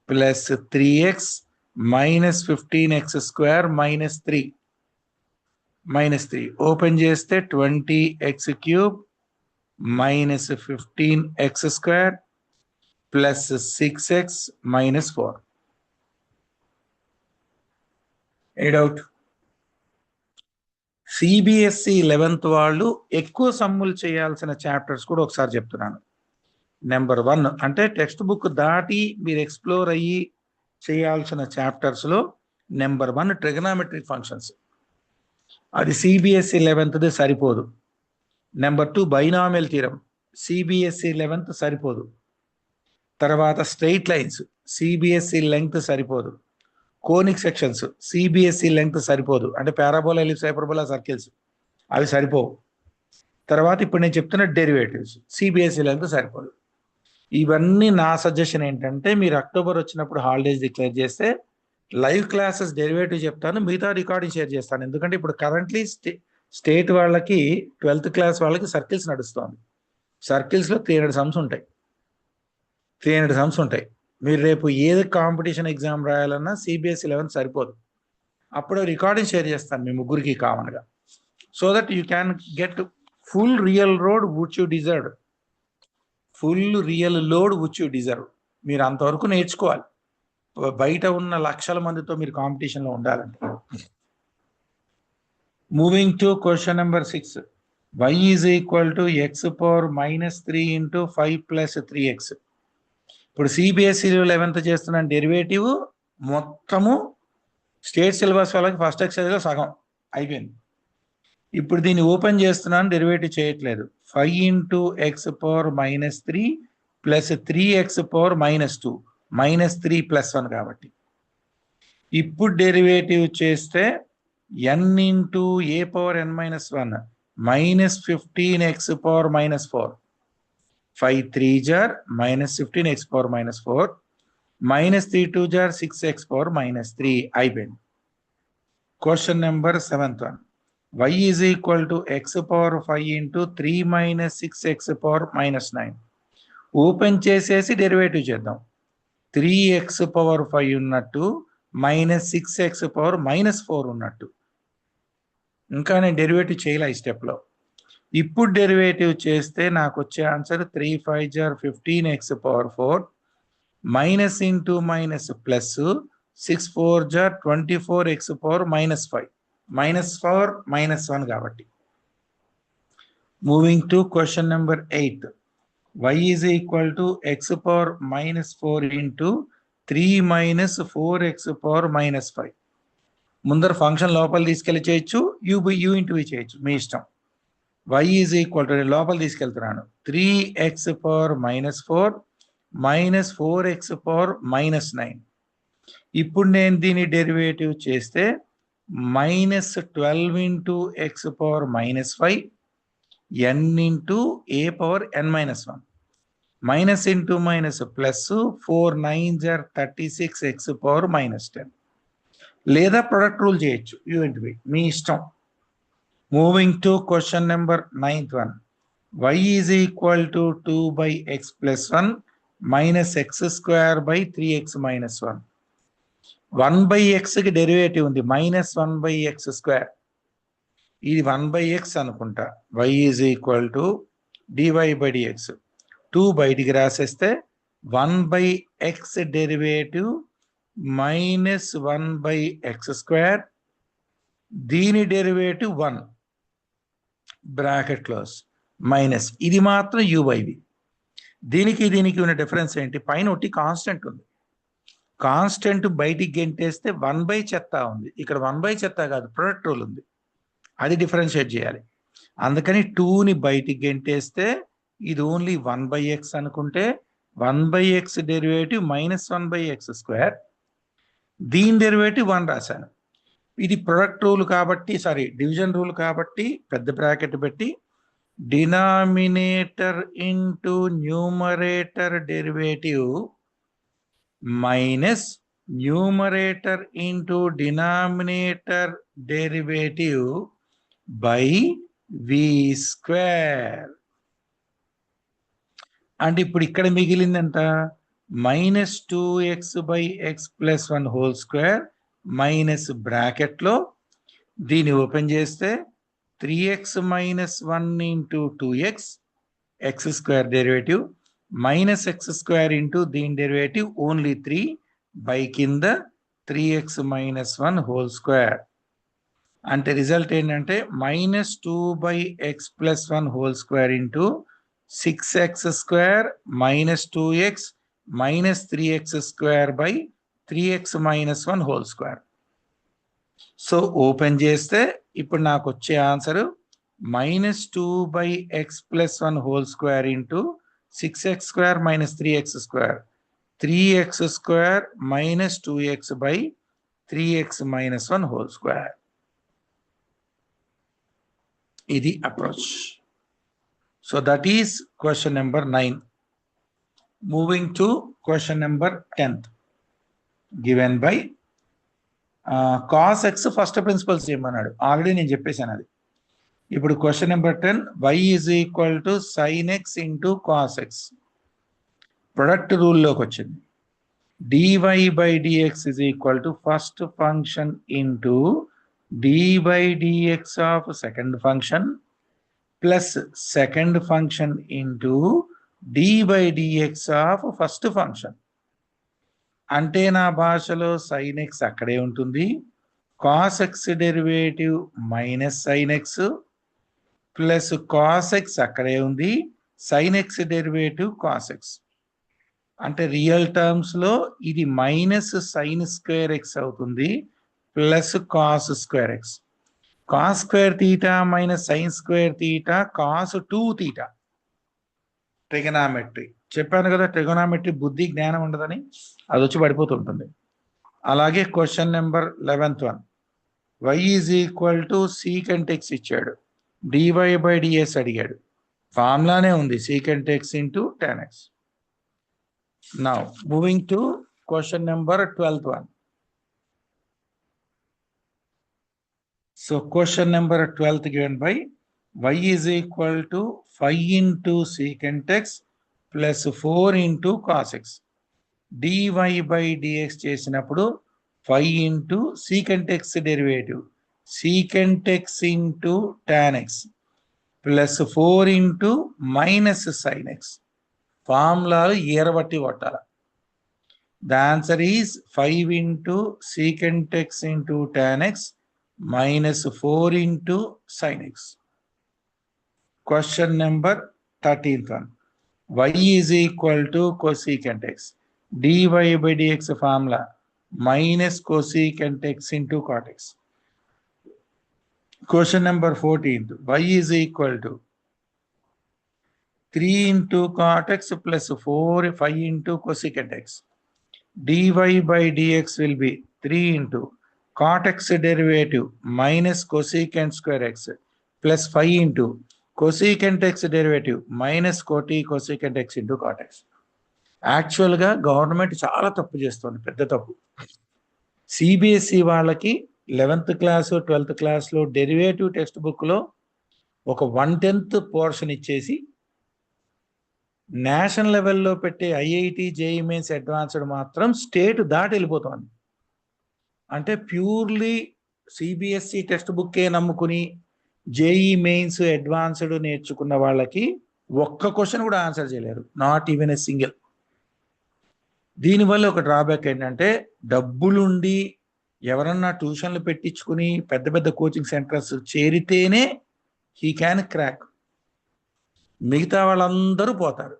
plus 3x minus 15x square minus 3 open చేస్తే 20x cube minus 15x square plus 6x minus 4. ఏ డౌట్? సిబిఎస్ఈ 11th వాళ్ళు ఎక్కువ సమ్ములు చేయాల్సిన చాప్టర్స్ కూడా ఒకసారి చెప్తున్నాను. నెంబర్ 1 అంటే టెక్స్ట్ బుక్ దాటి మీరు ఎక్స్ప్లోర్ అయ్యి చేయాల్సిన చాప్టర్స్లో నెంబర్ 1 ట్రిగనామెట్రిక్ ఫంక్షన్స్. అది సిబిఎస్ఈ 11th సరిపోదు. Number 2 binomial theorem, CBSE 11th సరిపోదు. తర్వాత స్ట్రెయిట్ లైన్స్, సిబిఎస్ఈ లెంగ్త్ సరిపోదు. కోనిక్ సెక్షన్స్, సిబిఎస్ఈ లెంగ్త్ సరిపోదు. అంటే పారాబోలా, ఎలిప్స్, హైపర్బోలా, సర్కిల్స్ అవి సరిపోవు. తర్వాత ఇప్పుడు నేను చెప్తున్న డెరివేటివ్స్, సిబిఎస్ఈ లెంగ్త్ సరిపోదు. ఇవన్నీ నా సజెషన్ ఏంటంటే మీరు అక్టోబర్ వచ్చినప్పుడు హాలిడేస్ డిక్లేర్ చేస్తే లైవ్ క్లాసెస్ డెరివేటివ్ చెప్తాను, మిగతా రికార్డింగ్ షేర్ చేస్తాను. ఎందుకంటే ఇప్పుడు కరెంట్లీ స్టేట్ వాళ్ళకి 12th క్లాస్ వాళ్ళకి సర్కిల్స్ నడుస్తుంది. సర్కిల్స్లో 300 సమ్స్ ఉంటాయి. మీరు రేపు ఏది కాంపిటీషన్ ఎగ్జామ్ రాయాలన్నా సిబిఎస్ఈ 11 సరిపోదు. అప్పుడు రికార్డింగ్ షేర్ చేస్తాను మీ ముగ్గురికి కామన్గా, so that you can get full real load which you deserve. మీరు అంతవరకు నేర్చుకోవాలి. బయట ఉన్న లక్షల మందితో మీరు కాంపిటీషన్లో ఉండాలంటే. Moving to question number 6. y is equal to X power minus 3 into 5 plus 3x. ఇప్పుడు సిబిఎస్ఈలో 11th చేస్తున్న డెరివేటివ్ మొత్తము స్టేట్ సిలబస్ వాళ్ళకి ఫస్ట్ ఎక్సైజ్లో సగం అయిపోయింది. ఇప్పుడు దీన్ని ఓపెన్ చేస్తున్నాను, డెరివేటివ్ చేయట్లేదు. 5 into X power minus 3 plus 3x power minus 2 minus 3 plus 1 కాబట్టి ఇప్పుడు డెరివేటివ్ చేస్తే n into A power n minus 1 minus 15x power minus 4. 5 3 జార్ minus 15x power minus 4 minus 3 2 జార్ 6x పవర్ మైనస్ 3 అయిపోయింది. Question number 7th one. y is equal to X power 5 into 3 minus 6x power minus 9. Open చేసేసి డెరివేటివ్ చేద్దాం. 3x పవర్ 5 ఉన్నట్టు మైనస్ 6x పవర్ మైనస్ 4 ఉన్నట్టు. ఇంకా నేను డెరివేటివ్ చేయలే ఈ స్టెప్లో. ఇప్పుడు డెరివేటివ్ చేస్తే నాకు వచ్చే ఆన్సర్ 3 5 జార్ 15x power 4 minus into minus plus 6 4 జార్ 24x power minus 5 minus 4 minus 1 కాబట్టి. Moving to question number 8. y is equal to X power minus 4 into 3 minus 4x power minus 5. ముందర ఫంక్షన్ లోపల తీసుకెళ్ళి చేయొచ్చు, యూ ఇంటూ వి చేయొచ్చు, మీ ఇష్టం. y ఈజ్ ఈక్వల్ టు లోపల తీసుకెళ్తున్నాను. 3x power minus 4 minus 4x power minus 9. ఇప్పుడు నేను దీని డెరివేటివ్ చేస్తే minus 12 into X power minus 5 n into A power n minus 1 minus into minus plus 4 9 జార్ 36x పవర్ మైనస్ 10. లేదా ప్రొడక్ట్ రూల్ చేయొచ్చు, యూ ఇంటూ వి, మీ ఇష్టం. Moving to question number 9th one. y is equal to 2 by X plus 1 minus X square by 3x minus 1. 1 by ఎక్స్కి derivative ఉంది, మైనస్ 1 బై ఎక్స్ స్క్వేర్. ఇది 1 బై ఎక్స్ అనుకుంటా. y is equal to dy by dx. 2 బయటికి రాసేస్తే 1 by X derivative minus 1 by X square దీని డెరివేటివ్ 1 బ్రాకెట్ క్లోజ్ మైనస్ ఇది మాత్రం u/v. దీనికి ఉన్న డిఫరెన్స్ ఏంటి? పైన ఒకటి కాన్స్టెంట్ ఉంది. కాన్స్టెంట్ బయటికి గెంటేస్తే 1 చెత్త ఉంది. ఇక్కడ 1 చెత్త కాదు, ప్రొడక్ట్ రూల్ ఉంది. అది డిఫరెన్షియేట్ చేయాలి. అందుకని 2ని బయటికి గెంటేస్తే ఇది ఓన్లీ 1/x అనుకుంటే 1/x డెరివేటివ్ -1/x². దీని డెరివేటివ్ 1 రాశాను. ఇది ప్రొడక్ట్ రూల్ కాబట్టి, సారీ డివిజన్ రూల్ కాబట్టి పెద్ద బ్రాకెట్ పెట్టి denominator into numerator derivative minus numerator into denominator derivative by v². అంటే ఇప్పుడు ఇక్కడ మిగిలింది ఎంత? -2x/x+1² మైనస్ బ్రాకెట్లో దీన్ని ఓపెన్ చేస్తే 3x - 1 into 2x x² derivative minus x² into దీని డెరివేటివ్ ఓన్లీ 3 బై కింద 3x - 1² అంటే రిజల్ట్ ఏంటంటే -2/x+1² into 6x² minus 2x minus 3x² by 3x - 1². So open చేస్తే ఇప్పుడు నాకు వచ్చే answer -2/x+1² into 6x² minus 3x² 3x² minus 2x by 3x - 1². ఇది approach. So that is question number 9. Moving to question number 10th given by cos x first principles చేయమన్నాడు. ఆల్రెడీ నేను చెప్పేశాను అది. ఇప్పుడు question number 10 y is equal to sin x into cos x. Product రూల్లోకి వచ్చింది. dy/dx is equal to first function into d/dx of second function plus second function into d/dx of first function. అంటే నా భాషలో sin x అక్కడే ఉంటుంది, cos x derivative minus sin x plus cos x అక్కడే ఉంది, sin x derivative cos x. అంటే రియల్ టర్మ్స్లో ఇది -sin²x అవుతుంది plus cos²x. cos²θ minus sin²θ cos2θ. Trigonometry చెప్పాను కదా, ట్రిగోనామెట్రీ బుద్ధి జ్ఞానం ఉండదని, అది వచ్చి పడిపోతుంటుంది. అలాగే question number 11th one, y is equal to secant x ఇచ్చాడు, dy/ds అడిగాడు. ఫార్ములానే ఉంది, secant x into tan x. Now moving to question number 12th one. So question number 12th given by y is equal to 5 into secant x plus 4 into cos x. dy/dx చేసినప్పుడు 5 into secant x derivative secant x into tan x plus 4 into minus sin x. ఫార్ములాలు ఏరబట్టి కొట్టాల. The answer is 5 into secant x into tan x minus 4 into sin x. Question number 13th one. Y is equal to cosecant x. dy/dx formula minus cosecant x into cot x. Question number 14th. Y is equal to 3 into cot x plus 5 into cosecant x. dy/dx will be 3 into cot x derivative minus cosecant square x plus 5 into cosecant x derivative minus cosecant x into cot x. యాక్చువల్గా గవర్నమెంట్ చాలా తప్పు చేస్తుంది, పెద్ద తప్పు. సిబిఎస్ఈ వాళ్ళకి 11th క్లాస్ 12th క్లాస్లో డెరివేటివ్ టెక్స్ట్ బుక్లో ఒక 1/10 పోర్షన్ ఇచ్చేసి నేషనల్ లెవెల్లో పెట్టే ఐఐటి జేఈ మెయిన్స్ అడ్వాన్స్డ్ మాత్రం స్టేట్ దాటి వెళ్ళిపోతుంది. అంటే ప్యూర్లీ సిబిఎస్ఈ టెక్స్ట్ బుక్కే నమ్ముకుని జేఈ మెయిన్స్ అడ్వాన్స్డ్ నేర్చుకున్న వాళ్ళకి ఒక్క క్వశ్చన్ కూడా ఆన్సర్ చేయలేరు, నాట్ ఈవెన్ ఎ సింగిల్. దీనివల్ల ఒక డ్రాబ్యాక్ ఏంటంటే డబ్బులుండి ఎవరన్నా ట్యూషన్లు పెట్టించుకుని పెద్ద పెద్ద కోచింగ్ సెంటర్స్ చేరితేనే హీ క్యాన్ క్రాక్. మిగతా వాళ్ళందరూ పోతారు.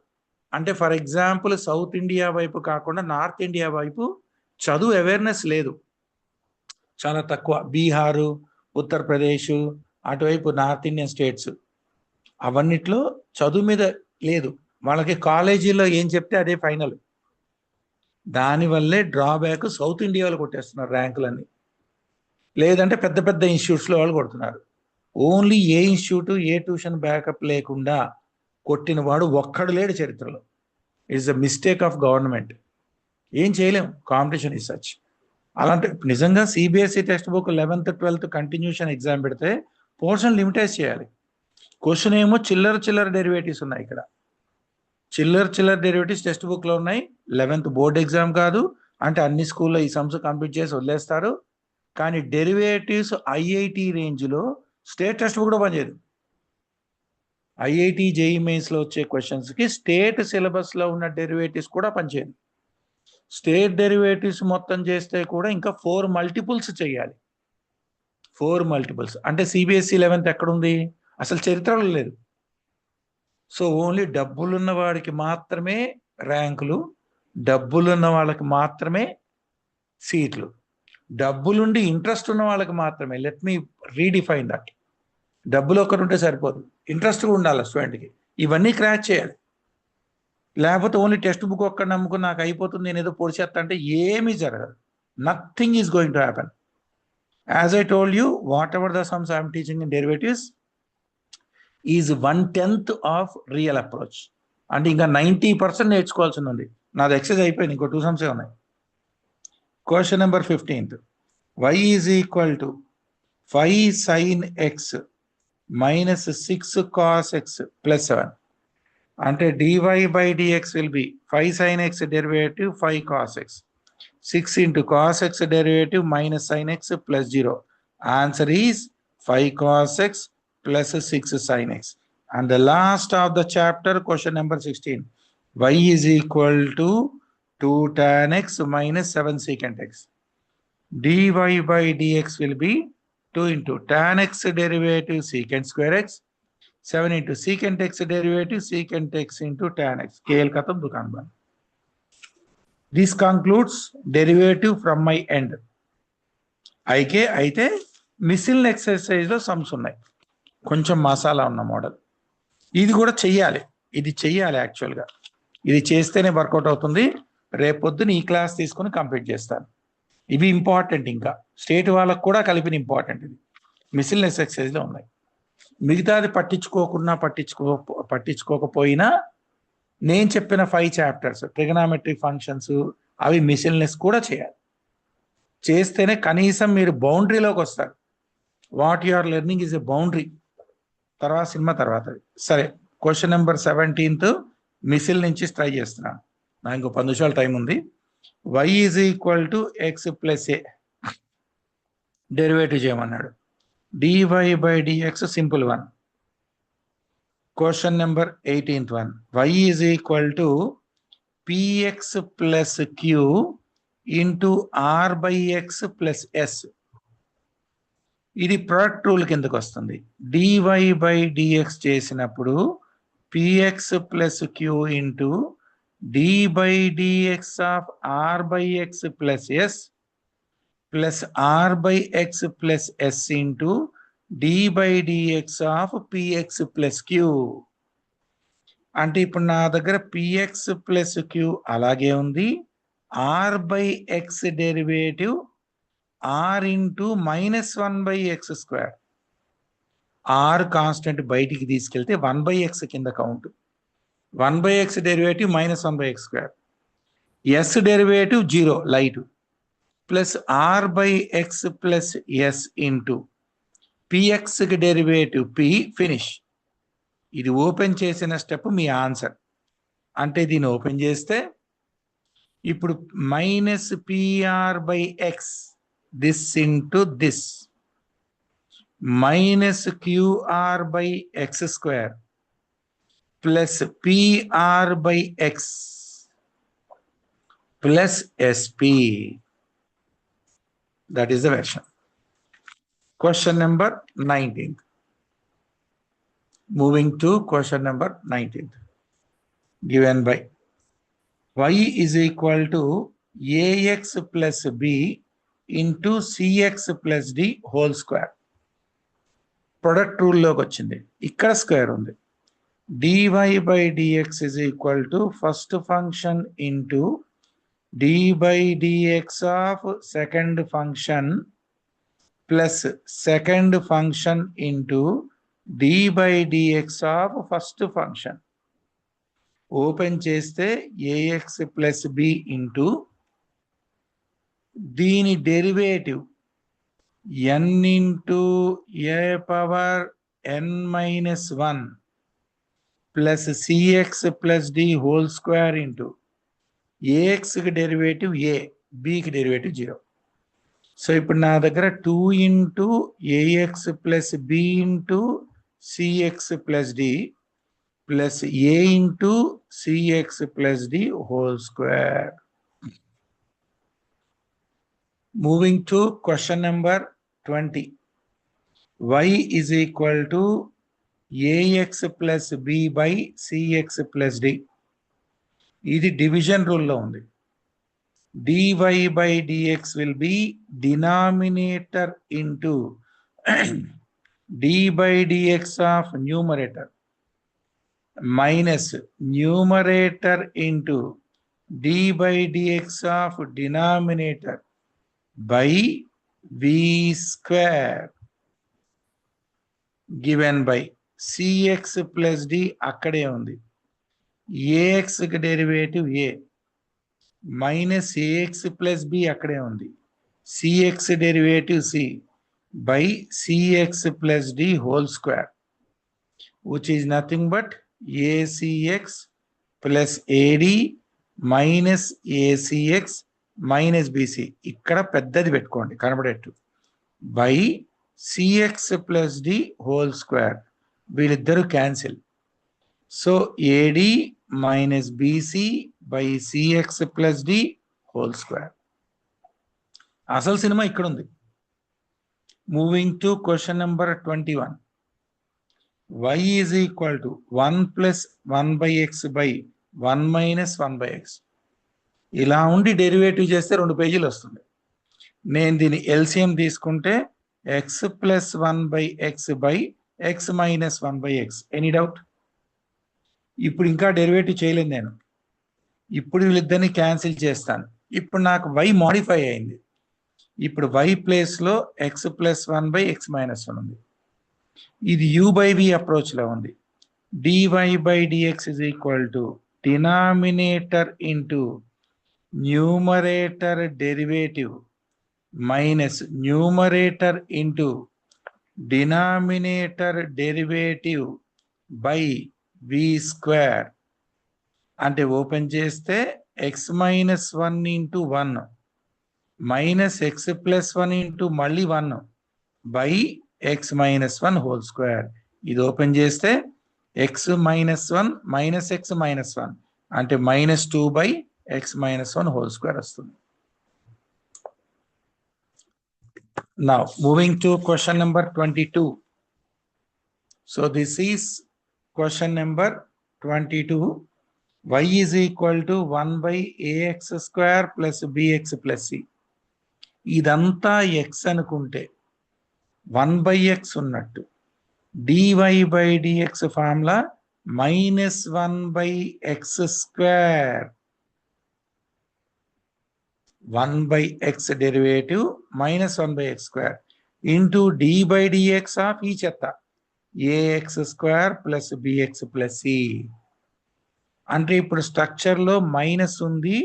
అంటే ఫర్ ఎగ్జాంపుల్ సౌత్ ఇండియా వైపు కాకుండా నార్త్ ఇండియా వైపు చదువు అవేర్నెస్ లేదు, చాలా తక్కువ. బీహారు, ఉత్తరప్రదేశ్, అటువైపు నార్త్ ఇండియన్ స్టేట్స్ అవన్నిట్లో చదువు మీద లేదు. వాళ్ళకి కాలేజీలో ఏం చెప్తే అదే ఫైనల్. దానివల్లే డ్రాబ్యాక్ సౌత్ ఇండియాలో కొట్టేస్తున్నారు ర్యాంకులన్నీ. లేదంటే పెద్ద పెద్ద ఇన్స్టిట్యూట్స్లో వాళ్ళు కొడుతున్నారు. ఓన్లీ ఏ ఇన్స్టిట్యూట్ ఏ ట్యూషన్ బ్యాకప్ లేకుండా కొట్టిన వాడు ఒక్కడు లేడు చరిత్రలో. It's the mistake of government. ఏం చేయలేం, కాంపిటీషన్ ఇస్ సచ్. అలాంటి నిజంగా CBSE text book 11th 12th continuation exam పెడితే పోర్షన్ లిమిటైజ్ చేయాలి. క్వశ్చన్ ఏమో చిల్లర డెరివేటివ్స్ ఉన్నాయి. ఇక్కడ చిల్లర డెరివేటివ్స్ టెక్స్ట్ బుక్ లో ఉన్నాయి. 11th బోర్డ్ ఎగ్జామ్ కాదు అంటే అన్ని స్కూల్లో ఈ సమ్స్ కంప్లీట్ చేసి వదిలేస్తారు. కానీ డెరివేటివ్స్ ఐఐటి రేంజ్ లో స్టేట్ టెక్స్ట్ బుక్ కూడా పనిచేయదు. ఐఐటి జేఈ మెయిన్స్ లో వచ్చే క్వశ్చన్స్ కి స్టేట్ సిలబస్ లో ఉన్న డెరివేటివ్స్ కూడా పనిచేయదు. స్టేట్ డెరివేటివ్స్ మొత్తం చేస్తే కూడా ఇంకా 4 మల్టిపుల్స్ చేయాలి. 4 మల్టిపుల్స్ అంటే సిబిఎస్ఈ 11th ఎక్కడుంది, అసలు చరిత్రలో లేదు. సో ఓన్లీ డబ్బులున్న వాడికి మాత్రమే ర్యాంకులు, డబ్బులున్న వాళ్ళకి మాత్రమే సీట్లు, డబ్బులుండి ఇంట్రెస్ట్ ఉన్న వాళ్ళకి మాత్రమే. Let me redefine that. డబ్బులు ఒక్కటి ఉంటే సరిపోదు, ఇంట్రెస్ట్ కూడా ఉండాలి స్టూడెంట్కి. ఇవన్నీ క్రాచ్ చేయాలి. లేకపోతే ఓన్లీ టెక్స్ట్ బుక్ ఒక్కటి నమ్ముకుని నాకు అయిపోతుంది నేను ఏదో పొడిచేస్తా అంటే ఏమీ జరగదు. Nothing is going to happen. As I told you, what ever the sums I'm teaching in derivatives is 1/10 of real approach. అంటే ఇంకా 90% నేర్చుకోవాల్సి ఉంది. నాది ఎక్సైజ్ అయిపోయింది, ఇంకో 2 సమ్సే ఉన్నాయి. Question number 15. y is equal to 5 sin x minus 6 cos x plus 7. అంటే dy by dx will be 5 sin x derivative 5 cos x, 6 into cos x derivative minus sin x plus 0. Answer is 5 cos x plus 6 sin x. And the last of the chapter, question number 16. Y is equal to 2 tan x minus 7 secant x. dy by dx will be 2 into tan x derivative secant square x, 7 into secant x derivative secant x into tan x. KL khatam, dukan ban. This concludes derivative from my end. అయితే మిసిల్ ఎక్సర్సైజ్ లో సమ్స్ ఉన్నాయి, కొంచెం మసాలా ఉన్న మోడల్. ఇది కూడా చెయ్యాలి, ఇది చెయ్యాలి యాక్చువల్గా. ఇది చేస్తేనే వర్కౌట్ అవుతుంది. రేపొద్దున ఈ క్లాస్ తీసుకుని కంప్లీట్ చేస్తాను. ఇవి ఇంపార్టెంట్, ఇంకా స్టేట్ వాళ్ళకు కూడా కలిపిన ఇంపార్టెంట్. ఇది మిసిల్ ఎక్సర్సైజ్ లో ఉన్నాయి. మిగతాది పట్టించుకోకపోయినా నేను చెప్పిన 5 చాప్టర్స్ ట్రిగనామెట్రిక్ ఫంక్షన్స్ అవి మిసిల్నెస్ కూడా చేయాలి. చేస్తేనే కనీసం మీరు బౌండరీలోకి వస్తారు. What you are learning is a boundary. తర్వాత సినిమా తర్వాత. సరే, క్వశ్చన్ నెంబర్ 17 మిసిల్ నుంచి ట్రై చేస్తున్నాను. నాకు ఇంకో 10 నిమిషాలు టైం ఉంది. y is equal to X plus A derivative చేయమన్నాడు. dy by dx simple one. Question number 18th one. y is equal to px plus q into r by x plus s. ఇది ప్రొడక్ట్ రూల్ కిందకు వస్తుంది. dy by dx చేసినప్పుడు px plus q into d by dx of r by x plus s plus r by x plus s into d by dx of px plus q. అంటే ఇప్పుడు నా దగ్గర px ప్లస్ q అలాగే ఉంది. r by x derivative r into -1 by x square. r constant బయటికి తీసుకెళ్తే 1 by x కింద count. 1 by x derivative -1 by x square. s derivative 0 light plus r by x plus s into px కి డెరివేటివ్ p ఫినిష్. ఇది ఓపెన్ చేసిన స్టెప్ మీ ఆన్సర్. అంటే దీన్ని ఓపెన్ చేస్తే ఇప్పుడు -pr by x this into this -qr by x square plus pr by x plus sp. That is the version. Question number 19th. Moving to question number 19th. Given by y is equal to ax plus b into cx plus d whole square. Product rule లోకి వచ్చింది. ఇక్కడ స్క్వేర్ ఉంది. dy by dx is equal to first function into d by dx of second function plus second function into d by dx of first function. Open చేస్తే ax plus b into దీని derivative n into a power n minus 1 plus cx plus d whole square into ax కి డెరివేటివ్ a, b కి డెరివేటివ్ 0. సో ఇప్పుడు నా దగ్గర 2 into ax plus b into cx plus d plus a into cx plus d whole square. Moving to question number 20. Y is equal to ax plus b by cx plus d. ఇది డివిజన్ రూల్లో ఉంది. dy by dx will be denominator into d by dx of numerator minus numerator into d by dx of denominator by v square given by cx plus d అక్కడే ఉంది. ax కి derivative a minus ax plus b అక్కడే ఉంది. cx derivative c by cx plus d whole square, which is nothing but acx plus ad minus acx minus bc. ఇక్కడ పెద్దది పెట్టుకోండి కనబడేట్టు. by cx plus d whole square. వీళ్ళిద్దరూ cancel. So ad minus bc by cx plus d whole square. అసలు సినిమా ఇక్కడ ఉంది. Moving to question number 21. y is equal to 1 plus 1 by x by 1 minus 1 by x. ఇలా ఉండి డెరివేటివ్ చేస్తే 2 పేజీలు వస్తుంది. నేను దీని ఎల్సిఎం తీసుకుంటే x plus 1 by x by x minus 1 by x. Any doubt? ఇప్పుడు ఇంకా డెరివేటివ్ చేయలేదు నేను. ఇప్పుడు వీళ్ళిద్దరిని క్యాన్సిల్ చేస్తాను. ఇప్పుడు నాకు y మాడిఫై అయింది. ఇప్పుడు y ప్లేస్లో x plus 1 by x minus 1 ఉంది. ఇది u by v అప్రోచ్లో ఉంది. dy by dx is equal to denominator into numerator derivative minus numerator into denominator derivative by v square. అంటే ఓపెన్ చేస్తే x minus 1 into 1 minus x plus 1 into మళ్ళీ 1 by x minus 1 whole square. ఇది ఓపెన్ చేస్తే x minus 1 minus x minus 1 అంటే minus 2 by x minus 1 whole square వస్తుంది. Now moving to question number 22. So this is question number 22. Y is equal to 1 by ax square plus bx plus c. ఇదంతా x అనుకుంటే 1 by x ఉన్నట్టు. dy by dx formula minus 1 by x square. 1 by x derivative minus 1 by x square into d by dx of ఈ చెత్త ax square plus bx plus c. అంటే ఇప్పుడు స్ట్రక్చర్లో మైనస్ ఉంది.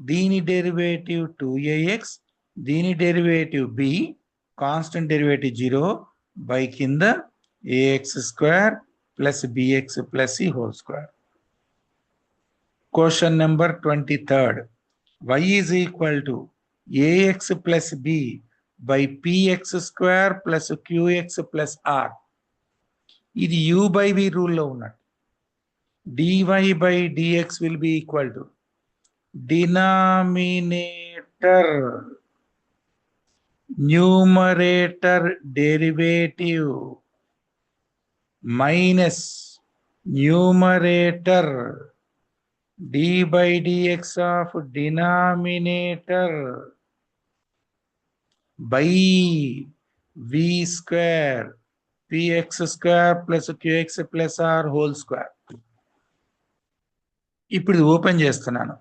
దీని డెరివేటివ్ 2ax, దీని derivative b, constant derivative 0 by కింద ax square plus bx plus c whole square. Question number 23rd. Y is equal to ax plus b by px square plus qx plus r. ఇది u by v రూల్లో ఉన్నట్టు. dy by dx will be equal to denominator numerator derivative minus numerator dy by dx of denominator by v square px square plus qx plus r whole square. ఇప్పుడు ఓపెన్ చేస్తున్నాను.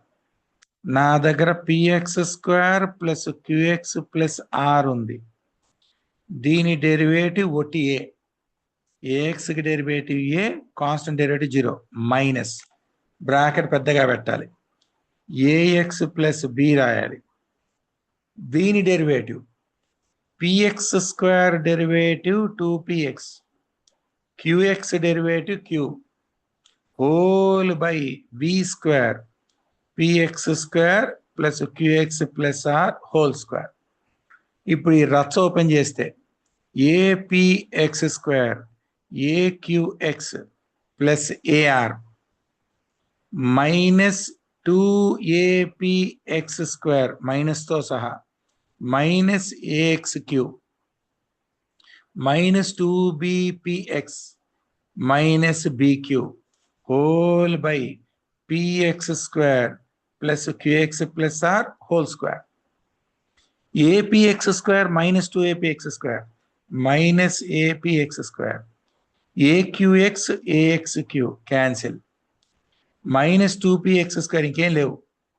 నా దగ్గర px square plus qx plus r ఉంది. దీని డెరివేటివ్ ఒకటి a, ax కి derivative a, constant derivative 0, minus bracket పెద్దగా పెట్టాలి, ax ప్లస్ b రాయాలి. దీని derivative px square derivative 2px, qx derivative q, whole by v square px square plus qx plus r whole square. ఇప్పుడు ఈ రచ్చ ఓపెన్ చేస్తే apx square aqx plus ar minus 2apx square మైనస్తో సహా minus ax cube minus 2bpx minus b cube whole by px square plus qx plus r whole square. apx square minus 2apx square minus apx square, aqx ax cube cancel, minus 2px square ఇంకేం లేవు,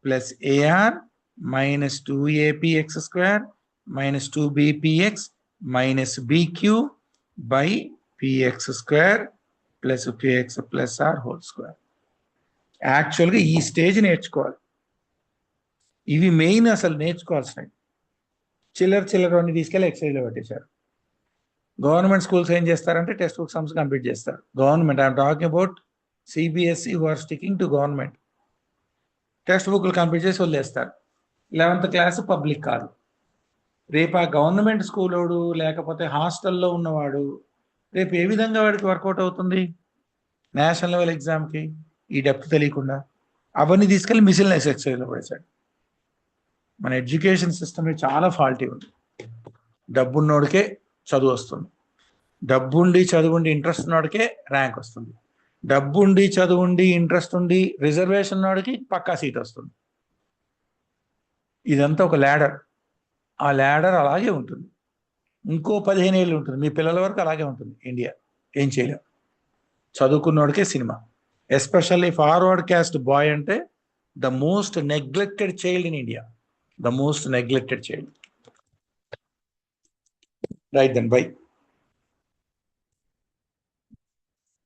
plus ar minus 2apx square minus 2bpx minus bq by px square plus qx plus r whole square. యాక్చువల్గా ఈ స్టేజ్ నేర్చుకోవాలి. ఇవి మెయిన్ అసలు నేర్చుకోవాల్సినవి. చిల్లర అన్ని తీసుకెళ్ళి ఎక్సైజ్లో పెట్టేశారు. గవర్నమెంట్ స్కూల్స్ ఏం చేస్తారంటే టెక్స్ట్ బుక్ సమ్స్ కంప్లీట్ చేస్తారు. Government, I'm talking about CBSE who are sticking to government. Text బుక్లు కంప్లీట్ చేసి వదిలేస్తారు. 11th క్లాస్ పబ్లిక్ కాదు. రేపు ఆ గవర్నమెంట్ స్కూలోడు లేకపోతే హాస్టల్లో ఉన్నవాడు రేపు ఏ విధంగా వాడికి వర్కౌట్ అవుతుంది నేషనల్ లెవెల్ ఎగ్జామ్కి? ఈ డెప్త్ తెలియకుండా అవన్నీ తీసుకెళ్ళి మిసిల్నెస్ ఎక్సైజ్లో పడేశాడు. మన ఎడ్యుకేషన్ సిస్టమ్ చాలా ఫాల్టీ ఉంది. డబ్బున్నోడికే చదువు వస్తుంది, డబ్బుండి చదువుండి ఇంట్రెస్ట్ ఉన్నోడికే ర్యాంక్ వస్తుంది, డబ్బుండి చదువుండి ఇంట్రెస్ట్ ఉండి రిజర్వేషన్ ఉన్నోడికి పక్కా సీట్ వస్తుంది. ఇదంతా ఒక ల్యాడర్. ఆ ల్యాడర్ అలాగే ఉంటుంది, ఇంకో 15 ఏళ్ళు ఉంటుంది, మీ పిల్లల వరకు అలాగే ఉంటుంది. ఇండియా ఏం చేయలేం. చదువుకున్నోడికే cinema. Especially forward caste boy అంటే the most neglected child in India, the most neglected child. Right then, by.